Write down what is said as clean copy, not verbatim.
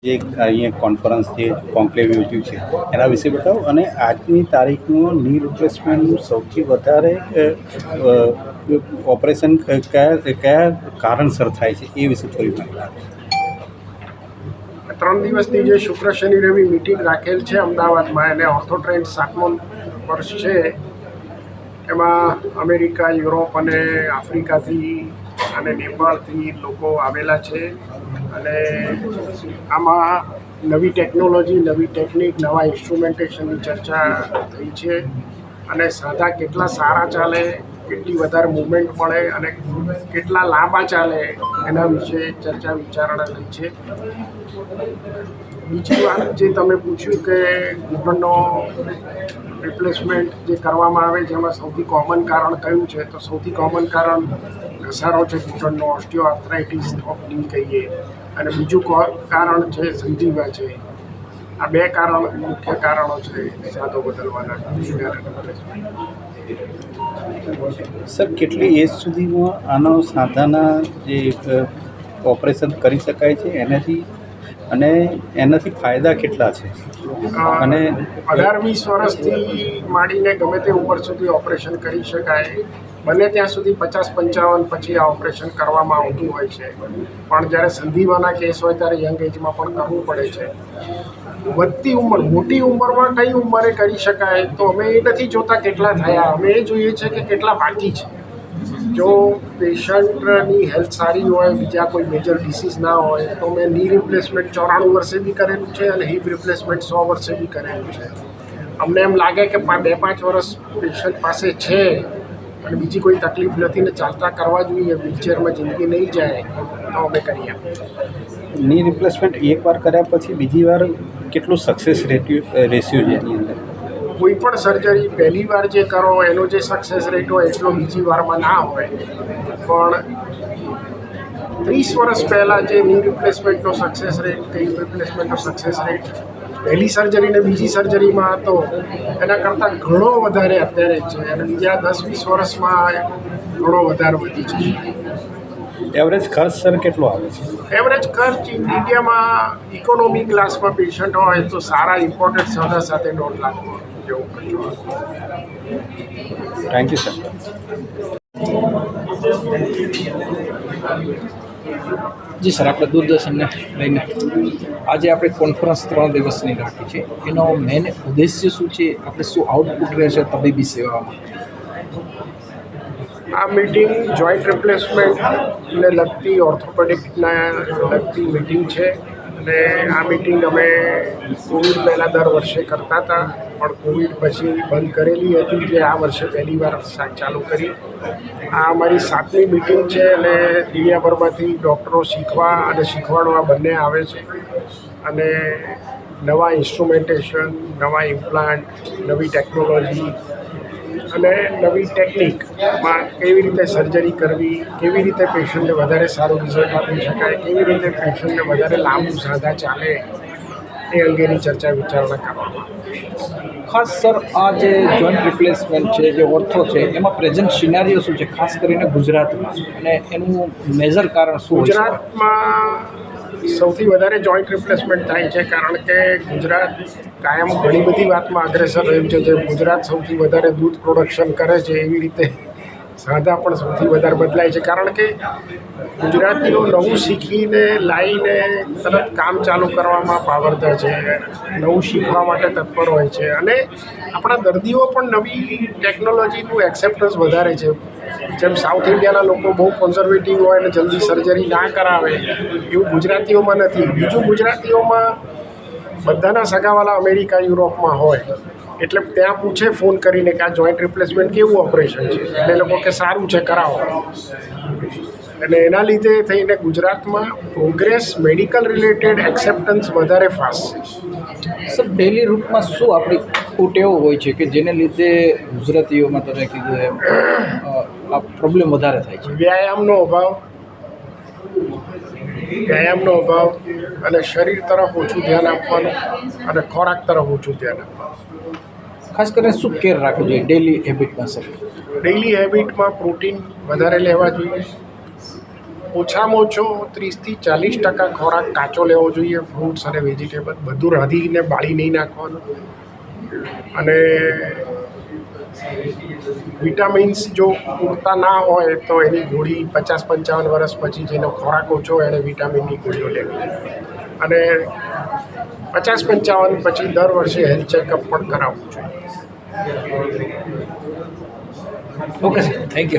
જે અહીંયા કોન્ફરન્સ જે કોન્ક્લેવ યોજ્યું છે એના વિશે બતાવો અને આજની તારીખનું ની રિપ્લેસમેન્ટનું સૌથી વધારે ઓપરેશન કયા કારણસર થાય છે એ વિશે થોડી માહિતી આપો। 3 દિવસની જે શુક્ર શનિ રવિ મિટિંગ રાખેલ છે અમદાવાદમાં, એને ઓર્થોટ્રેન્ડ 7મો વર્ષ છે। એમાં અમેરિકા, યુરોપ અને આફ્રિકાથી અને નેપાળથી લોકો આવેલા છે અને આમાં નવી ટેકનોલોજી, નવી ટેકનિક, નવા ઇન્સ્ટ્રુમેન્ટેશનની ચર્ચા થઈ છે અને સાંધા કેટલા સારા ચાલે, કેટલી વધારે મૂવમેન્ટ મળે અને કેટલા લાંબા ચાલે એના વિશે ચર્ચા વિચારણા થઈ છે। બીજી વાત જે તમે પૂછ્યું કે ઘૂંટણનો રિપ્લેસમેન્ટ જે કરવામાં આવે છે એમાં સૌથી કોમન કારણ કયું છે, તો સૌથી કોમન કારણ ઘસારો છે ઘૂંટણનો, ઓસ્ટિયોઆર્થરાઇટિસ ઓફ ની કહીએ, અને બીજું કારણ છે સંધિવા છે। આ બે મુખ્ય કારણો છે સાંધો બદલવાના। સર કેટલી એજ સુધીમાં આનો સાંધાના જે ઓપરેશન કરી શકાય છે એનાથી ફાયદા કેટલા છે? અને 18-20 વર્ષથી માંડીને ગમે તે ઉંમર સુધી ઓપરેશન કરી શકાય, બને ત્યાં સુધી 50-55 પછી આ ઓપરેશન કરવામાં આવતું હોય છે, પણ જ્યારે સંધિવાના કેસ હોય ત્યારે યંગ એજમાં પણ કરવું પડે છે। વધતી ઉંમર, મોટી ઉંમરમાં કઈ ઉંમરે કરી શકાય તો અમે એ નથી જોતા કેટલા થયા, અમે એ જોઈએ છે કે કેટલા બાકી છે। જો પેશન્ટની હેલ્થ સારી હોય, બીજા કોઈ મેજર ડિસીઝ ના હોય તો મેં ની રિપ્લેસમેન્ટ 94 વર્ષે બી કરેલું છે અને હિપ રિપ્લેસમેન્ટ 100 વર્ષે બી કરેલું છે। અમને એમ લાગે કે 2-5 વર્ષ પેશન્ટ પાસે છે અને બીજી કોઈ તકલીફ નથી ને ચાલતા કરવા જોઈએ, વ્હીલચેરમાં જિંદગી નહીં જાય તો અમે કરીએ। ની રિપ્લેસમેન્ટ એકવાર કર્યા પછી બીજી વાર કેટલું સક્સેસ રેશિયો છે એની અંદર? કોઈ પણ સર્જરી પહેલી વાર જે કરો એનો જે સક્સેસ રેટ હોય એટલો બીજી વારમાં ના હોય, પણ 30 વર્ષ પહેલાં જે ની રિપ્લેસમેન્ટનો સક્સેસ રેટ કે હિપ રિપ્લેસમેન્ટનો સક્સેસ રેટ પહેલી સર્જરી ને બીજી સર્જરીમાં હતો એના કરતાં ઘણો વધારે અત્યારે છે અને બીજા 10-20 વર્ષમાં ઘણો વધારે વધી છે। એવરેજ ખર્ચ સર કેટલો આવે છે? એવરેજ ખર્ચ ઇન્ડિયામાં ઇકોનોમી ક્લાસમાં પેશન્ટ હોય તો સારા ઇમ્પોર્ટેડ સાંધા સાથે 1.5 લાખ જેવો ખર્ચો આવે। Thank you sir. જી સર, આપણે દૂરદર્શનને લઈને આજે આપણે કોન્ફરન્સ 3 દિવસની રાખી છે, એનો મેઇન ઉદ્દેશ્ય શું છે, આપણે શું આઉટપુટ રહેશે તબીબી સેવામાં? આ મીટિંગ જોઈન્ટ રિપ્લેસમેન્ટને લગતી, ઓર્થોપેડિકને લગતી મીટિંગ છે અને આ મીટિંગ અમે કોવિડ પહેલાં દર વર્ષે કરતા હતા, પણ કોવિડ પછી બંધ કરેલી હતી, જે આ વર્ષે પહેલી વાર ચાલુ કરી। આ અમારી 7મી મીટિંગ છે અને દુનિયાભરમાંથી ડૉક્ટરો શીખવા અને શીખવાડવા બંને આવે છે અને નવા ઇન્સ્ટ્રુમેન્ટેશન, નવા ઇમ્પ્લાન્ટ, નવી ટેકનોલોજી અને નવી ટેકનિકમાં કેવી રીતે સર્જરી કરવી, કેવી રીતે પેશન્ટને વધારે સારું રિઝલ્ટ આપી શકાય, કેવી રીતે પેશન્ટને વધારે લાંબુ સાંધા ચાલે એ અંગેની ચર્ચા વિચારણા કરવામાં આવે। ખાસ સર, આ જે જોઈન્ટ રિપ્લેસમેન્ટ છે, જે ઓર્થો છે, એમાં પ્રેઝન્ટ સિનારીઓ શું છે, ખાસ કરીને ગુજરાતમાં, અને એનું મેજર કારણ શું? ગુજરાતમાં સૌથી વધારે જોઈન્ટ રિપ્લેસમેન્ટ થાય છે કારણ કે ગુજરાત કાયમ ઘણી બધી વાતમાં અગ્રેસર રહ્યું છે। જે ગુજરાત સૌથી વધારે દૂધ પ્રોડક્શન કરે છે એવી રીતે સાંધા પણ સૌથી વધારે બદલાય છે, કારણ કે ગુજરાતીઓ નવું શીખીને લાવીને તરત કામ ચાલુ કરવામાં પાવરદાર છે, નવું શીખવા માટે તત્પર હોય છે અને આપણા દર્દીઓ પણ નવી ટેકનોલોજીનું એક્સેપ્ટન્સ વધારે છે। જેમ સાઉથ ઇન્ડિયાના લોકો બહુ કન્ઝર્વેટિવ હોય અને જલ્દી સર્જરી ના કરાવે, એવું ગુજરાતીઓમાં નથી। બીજું, ગુજરાતીઓમાં બધાના સગાવાલા અમેરિકા, યુરોપમાં હોય એટલે ત્યાં પૂછે ફોન કરીને કે આ જોઈન્ટ રિપ્લેસમેન્ટ કેવું ઓપરેશન છે, એટલે લોકો કે સારું છે, કરાવો। અને એના લીધે થઈને ગુજરાતમાં પ્રોગ્રેસ, મેડિકલ રિલેટેડ એક્સેપ્ટન્સ વધારે ફાસ્ટ છે। સર, ડેલી રૂટમાં શું આપણી ટેવો હોય છે કે જેને લીધે ગુજરાતીઓમાં તમે કીધું એમ આ પ્રોબ્લેમ વધારે થાય છે? વ્યાયામનો અભાવ અને શરીર તરફ ઓછું ધ્યાન આપવાનું અને ખોરાક તરફ ઓછું ધ્યાન આપવાનું। ખાસ કરીને શું કેર રાખવું જોઈએ ડેલી હેબિટમાં સર? ડેઇલી હેબિટમાં પ્રોટીન વધારે લેવા જોઈએ, ઓછામાં ઓછો 30-40% ખોરાક કાચો લેવો જોઈએ. ફ્રૂટ્સ અને વેજીટેબલ બધું રાંધીને બાળી નહીં નાખવાનું. અને વિટામિન્સ જો પૂરતા ના હોય તો એની ગોળી 50-55 વર્ષ પછી જેનો ખોરાક ઓછો હોય એને વિટામિનની ગોળીઓ લેવી. અને 50-55 પછી દર વર્ષે હેલ્થ ચેકઅપ પણ કરાવવું જોઈએ. Okay sir, thank you.